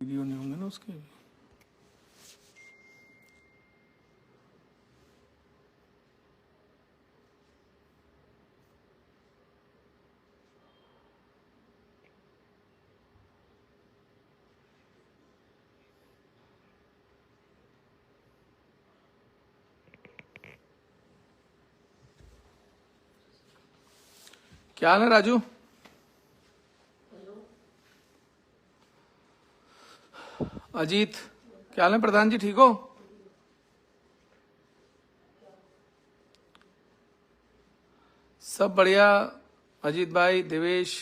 Video नहीं होंगे ना उसके। क्या हाल है राजू? अजीत, क्या हाल है? प्रधान जी ठीक हो? सब बढ़िया। अजीत भाई, देवेश,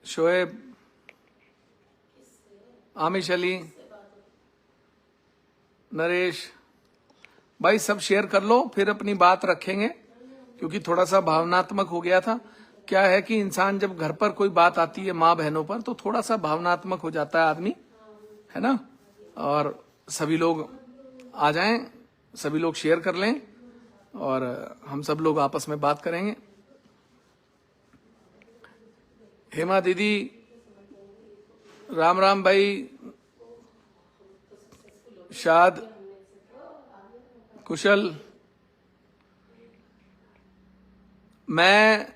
शोएब, आमिश अली, नरेश भाई, सब शेयर कर लो, फिर अपनी बात रखेंगे क्योंकि थोड़ा सा भावनात्मक हो गया था। क्या है कि इंसान जब घर पर कोई बात आती है माँ बहनों पर तो थोड़ा सा भावनात्मक हो जाता है आदमी, है ना। और सभी लोग आ जाएं, सभी लोग शेयर कर लें और हम सब लोग आपस में बात करेंगे। हेमा दीदी, राम राम भाई, शाद, कुशल। मैं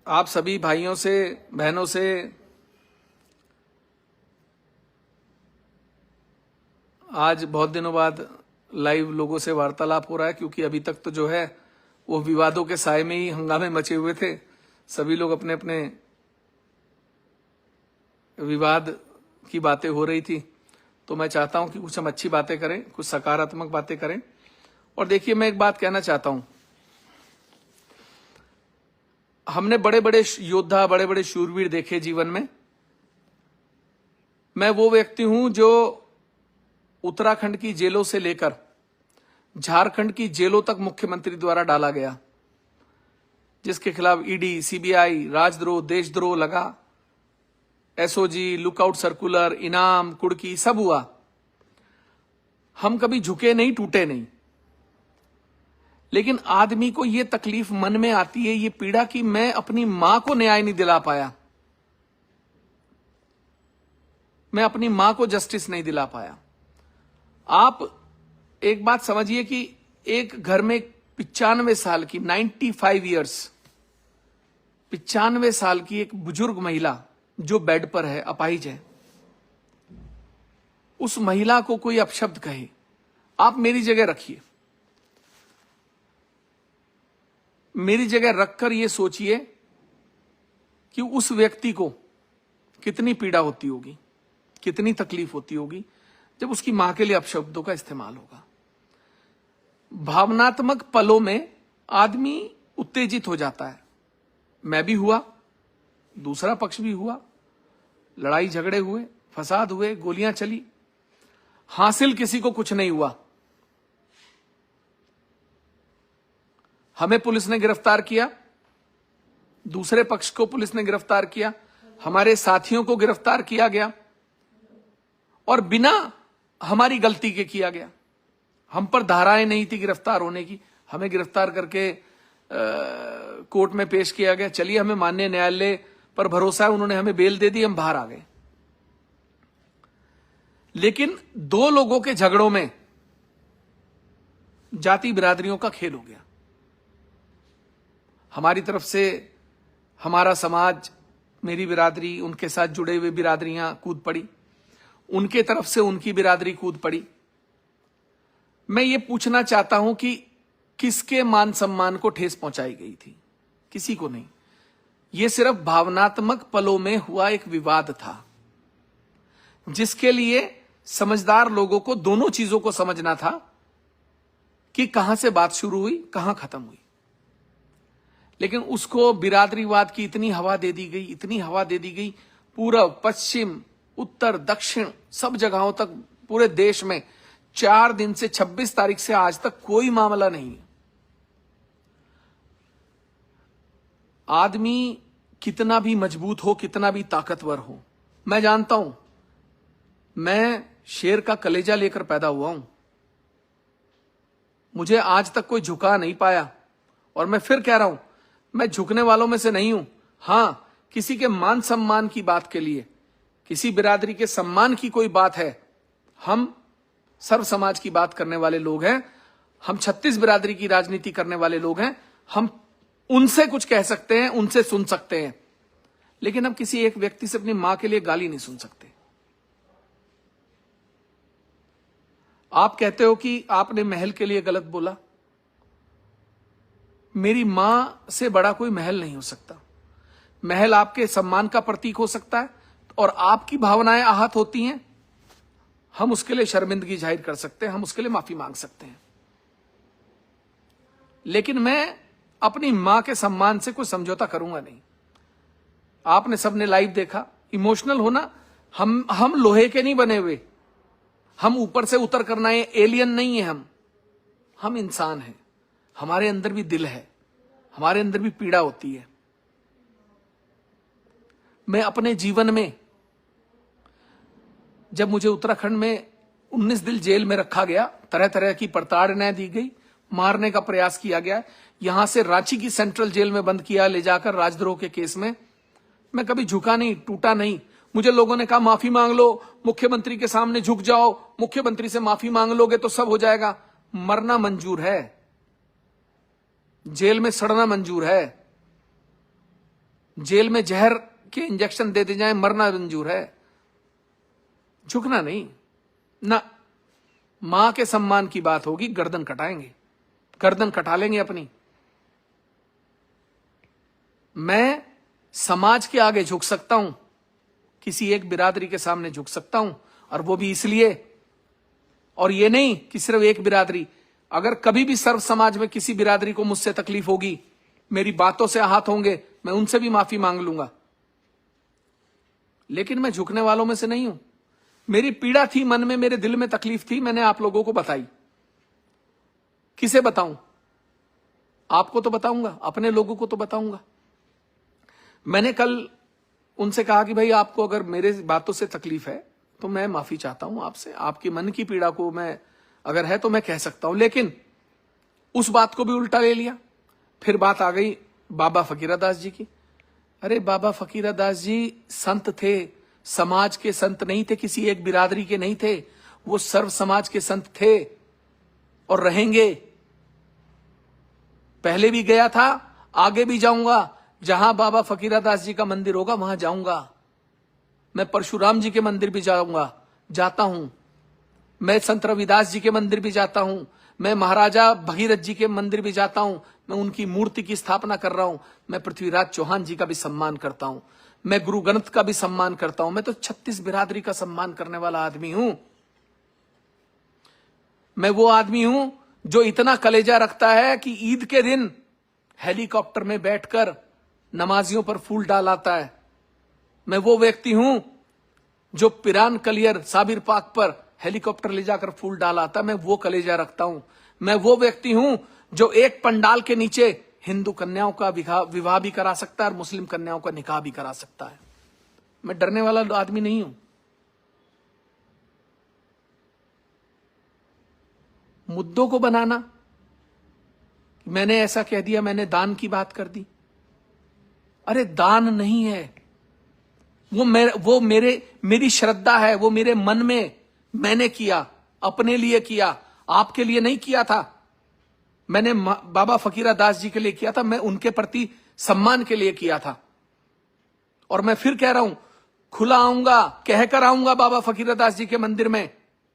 आप सभी भाइयों से, बहनों से आज बहुत दिनों बाद लाइव लोगों से वार्तालाप हो रहा है क्योंकि अभी तक तो जो है वो विवादों के साए में ही हंगामे मचे हुए थे। सभी लोग अपने अपने विवाद की बातें हो रही थी, तो मैं चाहता हूं कि कुछ हम अच्छी बातें करें, कुछ सकारात्मक बातें करें। और देखिए, मैं एक बात कहना चाहता हूं, हमने बड़े बड़े योद्धा, बड़े बड़े शूरवीर देखे जीवन में। मैं वो व्यक्ति हूं जो उत्तराखंड की जेलों से लेकर झारखंड की जेलों तक मुख्यमंत्री द्वारा डाला गया, जिसके खिलाफ ईडी, सीबीआई, राजद्रोह, देशद्रोह लगा, एसओजी, लुकआउट सर्कुलर, इनाम, कुड़की, सब हुआ। हम कभी झुके नहीं, टूटे नहीं। लेकिन आदमी को यह तकलीफ मन में आती है, ये पीड़ा कि मैं अपनी मां को न्याय नहीं दिला पाया, मैं अपनी मां को जस्टिस नहीं दिला पाया। आप एक बात समझिए कि एक घर में 95 साल की, 95 ईयर्स, 95 साल की एक बुजुर्ग महिला जो बेड पर है, अपाहिज है, उस महिला को कोई अपशब्द कहे, आप मेरी जगह रखिए, मेरी जगह रखकर यह सोचिए कि उस व्यक्ति को कितनी पीड़ा होती होगी, कितनी तकलीफ होती होगी जब उसकी मां के लिए अपशब्दों का इस्तेमाल होगा। भावनात्मक पलों में आदमी उत्तेजित हो जाता है। मैं भी हुआ, दूसरा पक्ष भी हुआ, लड़ाई झगड़े हुए, फसाद हुए, गोलियां चली, हासिल किसी को कुछ नहीं हुआ। हमें पुलिस ने गिरफ्तार किया, दूसरे पक्ष को पुलिस ने गिरफ्तार किया, हमारे साथियों को गिरफ्तार किया गया और बिना हमारी गलती के किया गया। हम पर धाराएं नहीं थी गिरफ्तार होने की, हमें गिरफ्तार करके कोर्ट में पेश किया गया। चलिए, हमें माननीय न्यायालय पर भरोसा है, उन्होंने हमें बेल दे दी, हम बाहर आ गए। लेकिन दो लोगों के झगड़ों में जाति बिरादरियों का खेल हो गया। हमारी तरफ से हमारा समाज, मेरी बिरादरी, उनके साथ जुड़े हुए बिरादरियां कूद पड़ी, उनके तरफ से उनकी बिरादरी कूद पड़ी। मैं ये पूछना चाहता हूं कि किसके मान सम्मान को ठेस पहुंचाई गई थी? किसी को नहीं। यह सिर्फ भावनात्मक पलों में हुआ एक विवाद था, जिसके लिए समझदार लोगों को दोनों चीजों को समझना था कि कहां से बात शुरू हुई, कहां खत्म हुई। लेकिन उसको बिरादरीवाद की इतनी हवा दे दी गई, इतनी हवा दे दी गई, पूर्व, पश्चिम, उत्तर, दक्षिण, सब जगहों तक, पूरे देश में 4 दिन से 26 तारीख से आज तक कोई मामला नहीं है। आदमी कितना भी मजबूत हो, कितना भी ताकतवर हो, मैं जानता हूं, मैं शेर का कलेजा लेकर पैदा हुआ हूं, मुझे आज तक कोई झुका नहीं पाया। और मैं फिर कह रहा हूं, मैं झुकने वालों में से नहीं हूं। हां, किसी के मान सम्मान की बात के लिए, किसी बिरादरी के सम्मान की कोई बात है, हम सर्व समाज की बात करने वाले लोग हैं, हम 36 बिरादरी की राजनीति करने वाले लोग हैं, हम उनसे कुछ कह सकते हैं, उनसे सुन सकते हैं, लेकिन हम किसी एक व्यक्ति से अपनी मां के लिए गाली नहीं सुन सकते। आप कहते हो कि आपने महल के लिए गलत बोला, मेरी मां से बड़ा कोई महल नहीं हो सकता। महल आपके सम्मान का प्रतीक हो सकता है और आपकी भावनाएं आहत होती हैं, हम उसके लिए शर्मिंदगी जाहिर कर सकते हैं, हम उसके लिए माफी मांग सकते हैं, लेकिन मैं अपनी मां के सम्मान से कोई समझौता करूंगा नहीं। आपने सबने लाइव देखा, इमोशनल होना, हम लोहे के नहीं बने हुए, हम ऊपर से उतर करना है, एलियन नहीं है हम इंसान हैं, हमारे अंदर भी दिल है, हमारे अंदर भी पीड़ा होती है। मैं अपने जीवन में, जब मुझे उत्तराखंड में 19 दिन जेल में रखा गया, तरह तरह की प्रताड़नाएं दी गई, मारने का प्रयास किया गया, यहां से रांची की सेंट्रल जेल में बंद किया ले जाकर राजद्रोह के केस में, मैं कभी झुका नहीं, टूटा नहीं। मुझे लोगों ने कहा माफी मांग लो, मुख्यमंत्री के सामने झुक जाओ, मुख्यमंत्री से माफी मांग लोगे तो सब हो जाएगा। मरना मंजूर है, जेल में सड़ना मंजूर है, जेल में जहर के इंजेक्शन दे दी जाए, मरना मंजूर है, झुकना नहीं ना। मां के सम्मान की बात होगी, गर्दन कटाएंगे, गर्दन कटा लेंगे अपनी। मैं समाज के आगे झुक सकता हूं, किसी एक बिरादरी के सामने झुक सकता हूं, और वो भी इसलिए, और ये नहीं कि सिर्फ एक बिरादरी, अगर कभी भी सर्व समाज में किसी बिरादरी को मुझसे तकलीफ होगी, मेरी बातों से आहत होंगे, मैं उनसे भी माफी मांग लूंगा, लेकिन मैं झुकने वालों में से नहीं हूं। मेरी पीड़ा थी मन में, मेरे दिल में तकलीफ थी, मैंने आप लोगों को बताई। किसे बताऊं? आपको तो बताऊंगा, अपने लोगों को तो बताऊंगा। मैंने कल उनसे कहा कि भाई आपको अगर मेरे बातों से तकलीफ है तो मैं माफी चाहता हूं आपसे, आपकी मन की पीड़ा को मैं अगर है तो मैं कह सकता हूं, लेकिन उस बात को भी उल्टा ले लिया। फिर बात आ गई बाबा फकीरदास जी की। अरे बाबा फकीरदास जी संत थे, समाज के संत नहीं थे, किसी एक बिरादरी के नहीं थे, वो सर्व समाज के संत थे और रहेंगे। पहले भी गया था, आगे भी जाऊंगा, जहां बाबा फकीरदास जी का मंदिर होगा वहां जाऊंगा। मैं परशुराम जी के मंदिर भी जाऊंगा, जाता हूं, मैं संत रविदास जी के मंदिर भी जाता हूं, मैं महाराजा भगीरथ जी के मंदिर भी जाता हूं, मैं उनकी मूर्ति की स्थापना कर रहा हूं, मैं पृथ्वीराज चौहान जी का भी सम्मान करता हूं, मैं गुरु ग्रंथ का भी सम्मान करता हूं। मैं तो 36 बिरादरी का सम्मान करने वाला आदमी हूं। मैं वो आदमी हूं जो इतना कलेजा रखता है कि ईद के दिन हेलीकॉप्टर में बैठकर नमाजियों पर फूल डालाता है। मैं वो व्यक्ति हूं जो पिरान कलियर साबिर पाक पर हेलीकॉप्टर ले जाकर फूल डालाता, मैं वो कलेजा रखता हूं। मैं वो व्यक्ति हूं जो एक पंडाल के नीचे हिंदू कन्याओं का विवाह भी करा सकता है और मुस्लिम कन्याओं का निकाह भी करा सकता है। मैं डरने वाला आदमी नहीं हूं। मुद्दों को बनाना, मैंने ऐसा कह दिया, मैंने दान की बात कर दी, अरे दान नहीं है वो मेरी श्रद्धा है, वो मेरे मन में मैंने किया, अपने लिए किया, आपके लिए नहीं किया था। मैंने बाबा फकीरदास जी के लिए किया था, मैं उनके प्रति सम्मान के लिए किया था। और मैं फिर कह रहा हूं, खुला आऊंगा, कहकर आऊंगा बाबा फकीरदास जी के मंदिर में,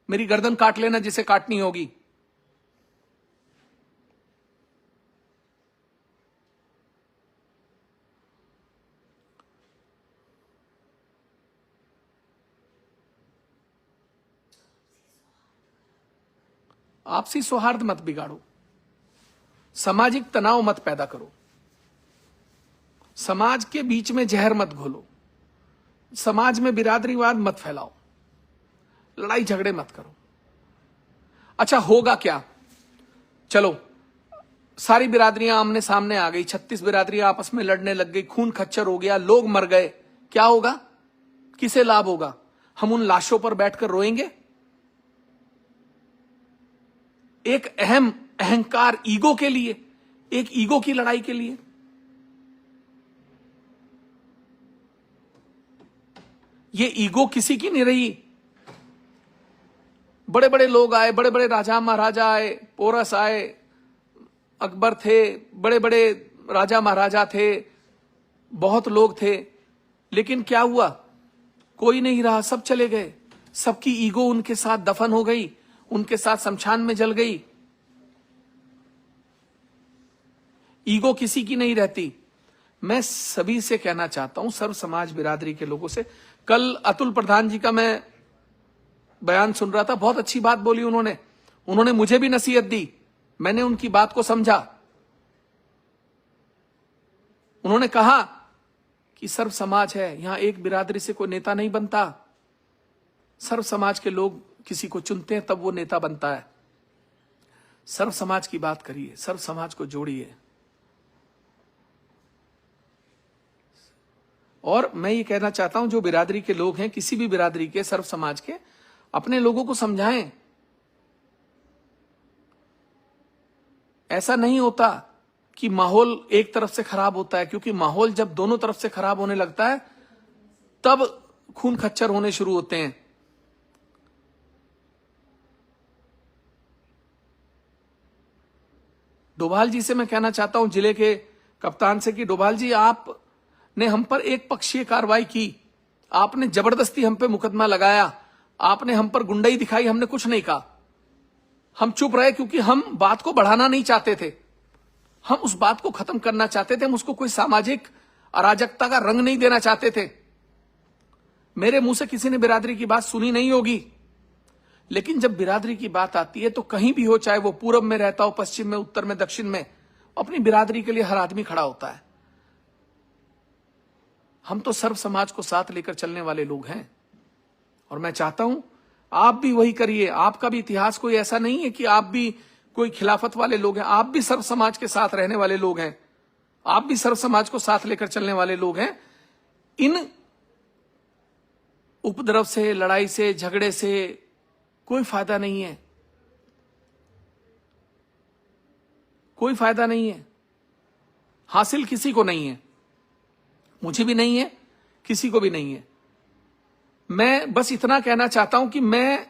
मेरी गर्दन काट लेना जिसे काटनी होगी। आपसी सौहार्द मत बिगाड़ो, सामाजिक तनाव मत पैदा करो, समाज के बीच में जहर मत घोलो, समाज में बिरादरीवाद मत फैलाओ, लड़ाई झगड़े मत करो। अच्छा होगा क्या? चलो सारी बिरादरियां आमने सामने आ गई, 36 बिरादरियां आपस में लड़ने लग गई, खून खच्चर हो गया, लोग मर गए, क्या होगा? किसे लाभ होगा? हम उन लाशों पर बैठकर रोएंगे? एक अहंकार ईगो के लिए, एक ईगो की लड़ाई के लिए? ये ईगो किसी की नहीं रही। बड़े बड़े लोग आए, बड़े बड़े राजा महाराजा आए, पोरस आए, अकबर थे, बड़े बड़े राजा महाराजा थे, बहुत लोग थे, लेकिन क्या हुआ? कोई नहीं रहा, सब चले गए। सबकी ईगो उनके साथ दफन हो गई, उनके साथ शमशान में जल गई। ईगो किसी की नहीं रहती। मैं सभी से कहना चाहता हूं, सर्व समाज बिरादरी के लोगों से। कल अतुल प्रधान जी का मैं बयान सुन रहा था, बहुत अच्छी बात बोली उन्होंने मुझे भी नसीहत दी, मैंने उनकी बात को समझा। उन्होंने कहा कि सर्व समाज है, यहां एक बिरादरी से कोई नेता नहीं बनता। सर्व समाज के लोग किसी को चुनते हैं तब वो नेता बनता है। सर्व समाज की बात करिए, सर्व समाज को जोड़िए। और मैं ये कहना चाहता हूं, जो बिरादरी के लोग हैं, किसी भी बिरादरी के, सर्व समाज के, अपने लोगों को समझाएं। ऐसा नहीं होता कि माहौल एक तरफ से खराब होता है, क्योंकि माहौल जब दोनों तरफ से खराब होने लगता है तब खून खच्चर होने शुरू होते हैं। डोभाल जी से मैं कहना चाहता हूं, जिले के कप्तान से, कि डोभाल जी, आपने हम पर एक पक्षीय कार्रवाई की, आपने जबरदस्ती हम पे मुकदमा लगाया, आपने हम पर गुंडाई दिखाई, हमने कुछ नहीं कहा। हम चुप रहे क्योंकि हम बात को बढ़ाना नहीं चाहते थे, हम उस बात को खत्म करना चाहते थे, हम उसको कोई सामाजिक अराजकता का रंग नहीं देना चाहते थे। मेरे मुंह से किसी ने बिरादरी की बात सुनी नहीं होगी, लेकिन जब बिरादरी की बात आती है तो कहीं भी हो, चाहे वो पूरब में रहता हो, पश्चिम में, उत्तर में, दक्षिण में, अपनी बिरादरी के लिए हर आदमी खड़ा होता है। हम तो सर्व समाज को साथ लेकर चलने वाले लोग हैं, और मैं चाहता हूं आप भी वही करिए। आपका भी इतिहास कोई ऐसा नहीं है कि आप भी कोई खिलाफत वाले लोग हैं, आप भी सर्व समाज के साथ रहने वाले लोग हैं, आप भी सर्व समाज को साथ लेकर चलने वाले लोग हैं। इन उपद्रव से, लड़ाई से, झगड़े से कोई फायदा नहीं है, कोई फायदा नहीं है, हासिल किसी को नहीं है, मुझे भी नहीं है, किसी को भी नहीं है। मैं बस इतना कहना चाहता हूं कि मैं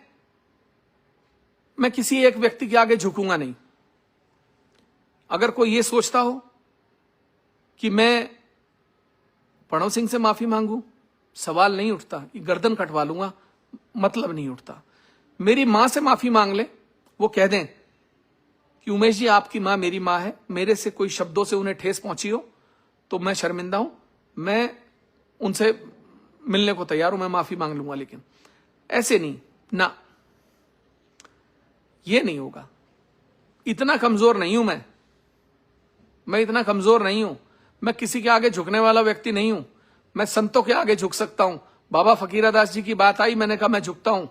किसी एक व्यक्ति के आगे झुकूंगा नहीं। अगर कोई ये सोचता हो कि मैं प्रणव सिंह से माफी मांगू, सवाल नहीं उठता, कि गर्दन कटवा लूंगा, मतलब नहीं उठता। मेरी मां से माफी मांग ले, वो कह दें कि उमेश जी, आपकी मां मेरी मां है, मेरे से कोई शब्दों से उन्हें ठेस पहुंची हो तो मैं शर्मिंदा हूं, मैं उनसे मिलने को तैयार हूं, मैं माफी मांग लूंगा, लेकिन ऐसे नहीं ना, ये नहीं होगा। इतना कमजोर नहीं हूं मैं इतना कमजोर नहीं हूं, मैं किसी के आगे झुकने वाला व्यक्ति नहीं हूं। मैं संतों के आगे झुक सकता हूं। बाबा फकीरादास जी की बात आई, मैंने कहा मैं झुकता हूं।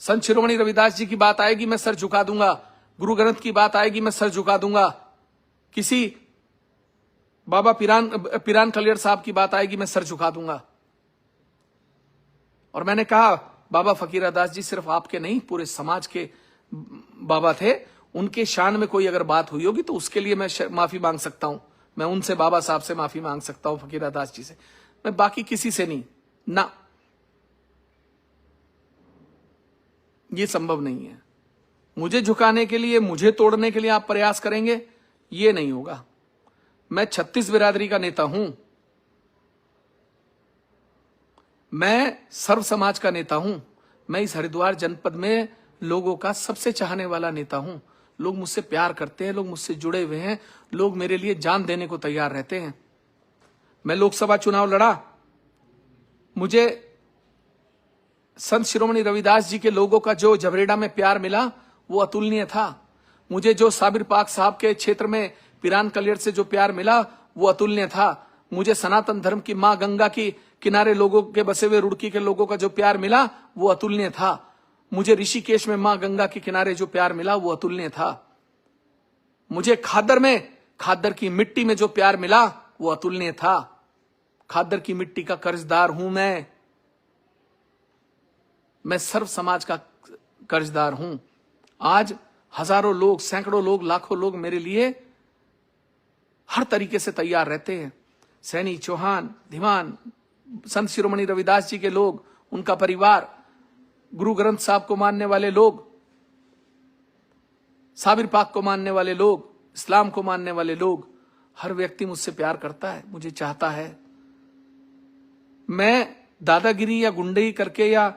संत शिरोमणि रविदास जी की बात आएगी, मैं सर झुका दूंगा। गुरु ग्रंथ की बात आएगी, मैं सर झुका दूंगा। किसी बाबा पिरान कलियर साहब की बात आएगी, मैं सर झुका दूंगा। और मैंने कहा, बाबा फकीरादास जी सिर्फ आपके नहीं, पूरे समाज के बाबा थे, उनके शान में कोई अगर बात हुई होगी तो उसके लिए मैं माफी मांग सकता हूं। मैं उनसे, बाबा साहब से माफी मांग सकता हूं, फकीरादास जी से, मैं बाकी किसी से नहीं ना, ये संभव नहीं है। मुझे झुकाने के लिए, मुझे तोड़ने के लिए आप प्रयास करेंगे, ये नहीं होगा। मैं 36 बिरादरी का नेता हूं, मैं सर्व समाज का नेता हूं, मैं इस हरिद्वार जनपद में लोगों का सबसे चाहने वाला नेता हूं। लोग मुझसे प्यार करते हैं, लोग मुझसे जुड़े हुए हैं, लोग मेरे लिए जान देने को तैयार रहते हैं। मैं लोकसभा चुनाव लड़ा, मुझे संत शिरोमणि रविदास जी के लोगों का जो झबरेड़ा में प्यार मिला वो अतुलनीय था। मुझे जो साबिर पाक साहब के क्षेत्र में पिरान कलियर से जो प्यार मिला वो अतुलनीय था। मुझे सनातन धर्म की मां गंगा की किनारे लोगों के बसे हुए रुड़की के लोगों का जो प्यार मिला वो अतुलनीय था। मुझे ऋषिकेश में मां गंगा के किनारे जो प्यार मिला वो अतुलनीय था। मुझे खादर की मिट्टी में जो प्यार मिला वो अतुलनीय था। खादर की मिट्टी का कर्जदार हूं मैं सर्व समाज का कर्जदार हूं। आज हजारों लोग, सैकड़ों लोग, लाखों लोग मेरे लिए हर तरीके से तैयार रहते हैं। सैनी, चौहान, धीमान, संत शिरोमणि रविदास जी के लोग, उनका परिवार, गुरु ग्रंथ साहब को मानने वाले लोग, साबिर पाक को मानने वाले लोग, इस्लाम को मानने वाले लोग, हर व्यक्ति मुझसे प्यार करता है, मुझे चाहता है। मैं दादागिरी या गुंडई करके या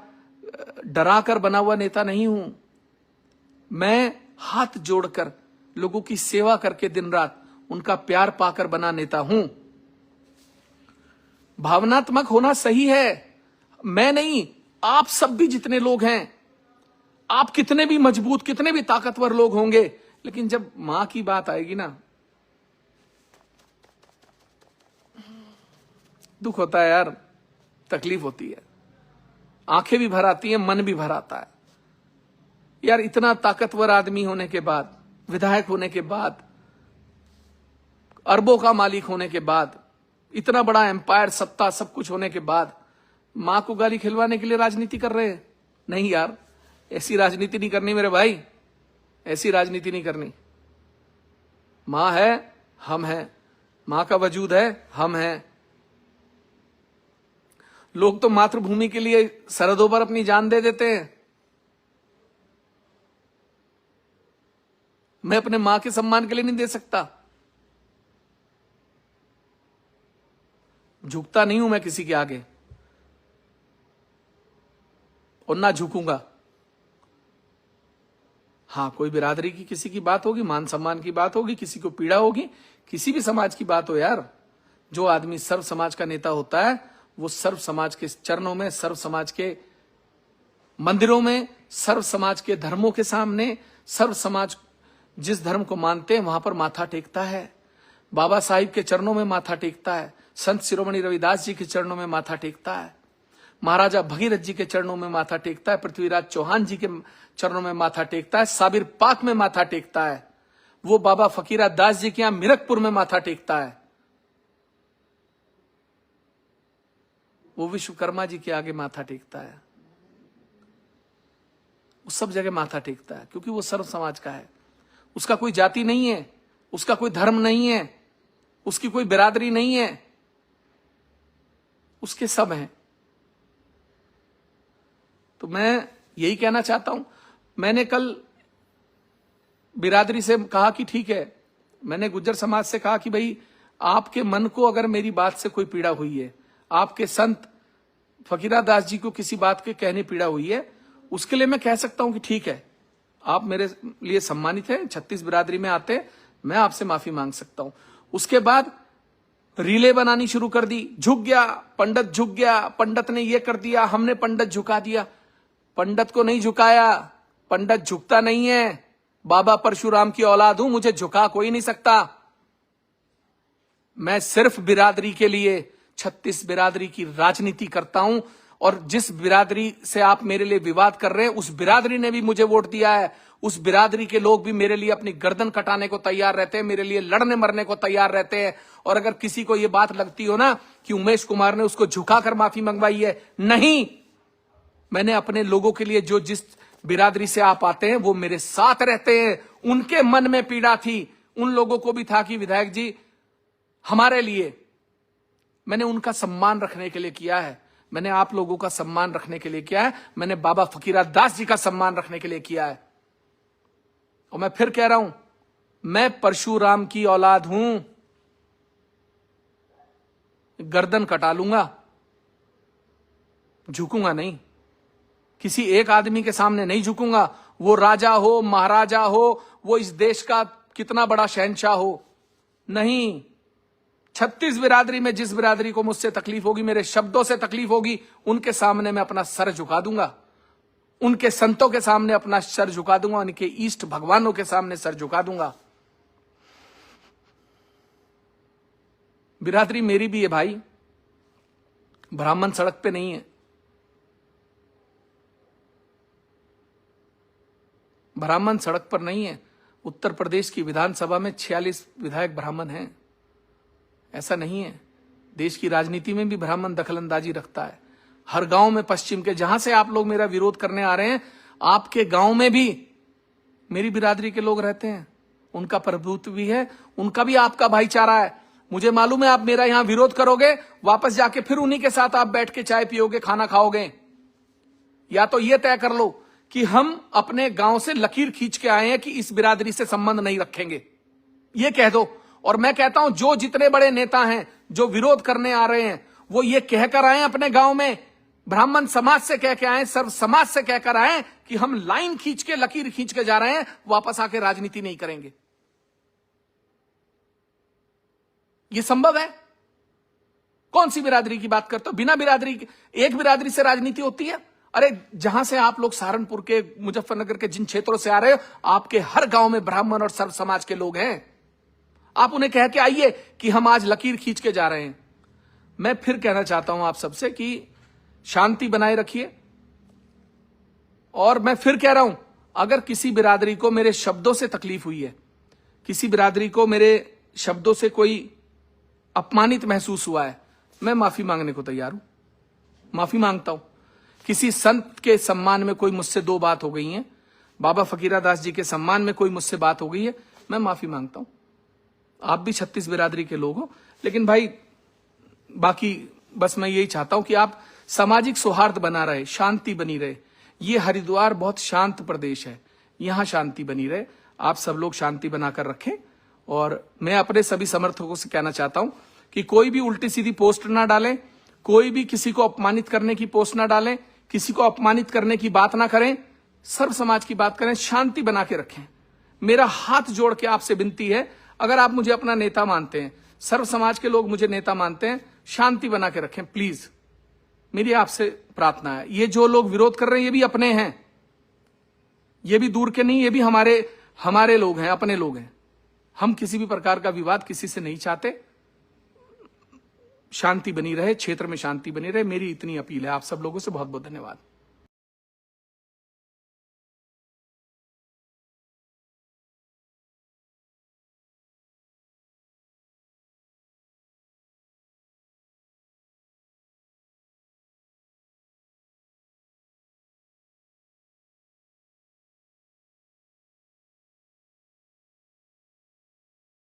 डरा कर बना हुआ नेता नहीं हूं। मैं हाथ जोड़कर लोगों की सेवा करके दिन रात उनका प्यार पाकर बना नेता हूं। भावनात्मक होना सही है, मैं नहीं, आप सब भी जितने लोग हैं, आप कितने भी मजबूत, कितने भी ताकतवर लोग होंगे, लेकिन जब मां की बात आएगी ना, दुख होता है यार, तकलीफ होती है, आंखें भी भर आती हैं, मन भी भर आता है यार। इतना ताकतवर आदमी होने के बाद, विधायक होने के बाद, अरबों का मालिक होने के बाद, इतना बड़ा एम्पायर, सत्ता, सब कुछ होने के बाद मां को गाली खिलवाने के लिए राजनीति कर रहे हैं? नहीं यार, ऐसी राजनीति नहीं करनी मेरे भाई, ऐसी राजनीति नहीं करनी। मां है, हम हैं, मां का वजूद है, हम हैं। लोग तो मातृभूमि के लिए सरहदों पर अपनी जान दे देते हैं। मैं अपने मां के सम्मान के लिए नहीं दे सकता। झुकता नहीं हूं मैं किसी के आगे, और ना झुकूंगा। हां, कोई बिरादरी की किसी की बात होगी, मान सम्मान की बात होगी, किसी को पीड़ा होगी, किसी भी समाज की बात हो यार, जो आदमी सर्व समाज का नेता होता है वो सर्व समाज के चरणों में, सर्व समाज के मंदिरों में, सर्व समाज के धर्मों के सामने, सर्व समाज जिस धर्म को मानते हैं वहां पर माथा टेकता है। बाबा साहिब के चरणों में माथा टेकता है, संत शिरोमणि रविदास जी के चरणों में माथा टेकता है, महाराजा भगीरथ जी के चरणों में माथा टेकता है, पृथ्वीराज चौहान जी के चरणों में माथा टेकता है, साबिर पाक में माथा टेकता है, वो बाबा फकीरा दास जी के यहां मिरकपुर में माथा टेकता है, वो विश्वकर्मा जी के आगे माथा टेकता है, वो सब जगह माथा टेकता है, क्योंकि वो सर्व समाज का है। उसका कोई जाति नहीं है, उसका कोई धर्म नहीं है, उसकी कोई बिरादरी नहीं है, उसके सब हैं। तो मैं यही कहना चाहता हूं। मैंने कल बिरादरी से कहा कि ठीक है, मैंने गुज्जर समाज से कहा कि भाई आपके मन को अगर मेरी बात से कोई पीड़ा हुई है, आपके संत फकीरा दास जी को किसी बात के कहने पीड़ा हुई है, उसके लिए मैं कह सकता हूं कि ठीक है, आप मेरे लिए सम्मानित हैं, 36 बिरादरी में आते, मैं आपसे माफी मांग सकता हूं। उसके बाद रीले बनानी शुरू कर दी, झुक गया पंडित, झुक गया पंडित ने ये कर दिया, हमने पंडित झुका दिया। पंडित को नहीं झुकाया, पंडित झुकता नहीं है, बाबा परशुराम की औलाद हूं, मुझे झुका कोई नहीं सकता। मैं सिर्फ बिरादरी के लिए 36 बिरादरी की राजनीति करता हूं, और जिस बिरादरी से आप मेरे लिए विवाद कर रहे हैं, उस बिरादरी ने भी मुझे वोट दिया है, उस बिरादरी के लोग भी मेरे लिए अपनी गर्दन कटाने को तैयार रहते हैं, मेरे लिए लड़ने मरने को तैयार रहते हैं। और अगर किसी को यह बात लगती हो ना कि उमेश कुमार ने उसको झुकाकर माफी मंगवाई है, नहीं, मैंने अपने लोगों के लिए, जो जिस बिरादरी से आप आते हैं वो मेरे साथ रहते हैं, उनके मन में पीड़ा थी, उन लोगों को भी था कि विधायक जी हमारे लिए, मैंने उनका सम्मान रखने के लिए किया है, मैंने आप लोगों का सम्मान रखने के लिए किया है, मैंने बाबा फकीरा दास जी का सम्मान रखने के लिए किया है। और मैं फिर कह रहा हूं, मैं परशुराम की औलाद हूं, गर्दन कटा लूंगा, झुकूंगा नहीं, किसी एक आदमी के सामने नहीं झुकूंगा, वो राजा हो, महाराजा हो, वो इस देश का कितना बड़ा शहंशाह हो, नहीं। 36 बिरादरी में जिस बिरादरी को मुझसे तकलीफ होगी, मेरे शब्दों से तकलीफ होगी, उनके सामने मैं अपना सर झुका दूंगा, उनके संतों के सामने अपना सर झुका दूंगा, उनके इष्ट भगवानों के सामने सर झुका दूंगा। बिरादरी मेरी भी है भाई, ब्राह्मण सड़क पे नहीं है, ब्राह्मण सड़क पर नहीं है। उत्तर प्रदेश की विधानसभा में 46 विधायक ब्राह्मण हैं, ऐसा नहीं है। देश की राजनीति में भी ब्राह्मण दखलंदाजी रखता है। हर गांव में, पश्चिम के जहां से आप लोग मेरा विरोध करने आ रहे हैं, आपके गांव में भी मेरी बिरादरी के लोग रहते हैं, उनका प्रभुत्व भी है, उनका भी आपका भाईचारा है। मुझे मालूम है आप मेरा यहां विरोध करोगे, वापस जाके फिर उन्हीं के साथ आप बैठ के चाय पियोगे, खाना खाओगे, या तो ये तय कर लो कि हम अपने गांव से लकीर खींच के आए हैं कि इस बिरादरी से संबंध नहीं रखेंगे, ये कह दो। और मैं कहता हूं जो जितने बड़े नेता हैं जो विरोध करने आ रहे हैं वो ये कहकर आए अपने गांव में, ब्राह्मण समाज से कह के आए, सर्व समाज से कहकर आए कि हम लाइन खींच के लकीर खींच के जा रहे हैं, वापस आके राजनीति नहीं करेंगे। ये संभव है? कौन सी बिरादरी की बात करते हो? बिना बिरादरी की एक बिरादरी से राजनीति होती है? अरे जहां से आप लोग सहारनपुर के, मुजफ्फरनगर के जिन क्षेत्रों से आ रहे हो, आपके हर गांव में ब्राह्मण और सर्व समाज के लोग हैं। आप उन्हें कह के आइए कि हम आज लकीर खींच के जा रहे हैं। मैं फिर कहना चाहता हूं आप सबसे कि शांति बनाए रखिए। और मैं फिर कह रहा हूं, अगर किसी बिरादरी को मेरे शब्दों से तकलीफ हुई है, किसी बिरादरी को मेरे शब्दों से कोई अपमानित महसूस हुआ है, मैं माफी मांगने को तैयार हूं, माफी मांगता हूं। किसी संत के सम्मान में कोई मुझसे दो बात हो गई है, बाबा फकीरादास जी के सम्मान में कोई मुझसे बात हो गई है, मैं माफी मांगता हूं। आप भी 36 बिरादरी के लोग हो, लेकिन भाई बाकी बस मैं यही चाहता हूं कि आप सामाजिक सौहार्द बना रहे, शांति बनी रहे। ये हरिद्वार बहुत शांत प्रदेश है, यहां शांति बनी रहे। आप सब लोग शांति बनाकर रखें। और मैं अपने सभी समर्थकों से कहना चाहता हूं कि कोई भी उल्टी सीधी पोस्ट ना डालें, कोई भी किसी को अपमानित करने की पोस्ट ना डालें, किसी को अपमानित करने की बात ना करें, सर्व समाज की बात करें, शांति बना के रखें। मेरा हाथ जोड़ के आपसे विनती है, अगर आप मुझे अपना नेता मानते हैं, सर्व समाज के लोग मुझे नेता मानते हैं, शांति बना के रखें प्लीज। मेरी आपसे प्रार्थना है। ये जो लोग विरोध कर रहे हैं ये भी अपने हैं, ये भी दूर के नहीं, ये भी हमारे लोग हैं, अपने लोग हैं। हम किसी भी प्रकार का विवाद किसी से नहीं चाहते। शांति बनी रहे, क्षेत्र में शांति बनी रहे, मेरी इतनी अपील है आप सब लोगों से। बहुत बहुत धन्यवाद।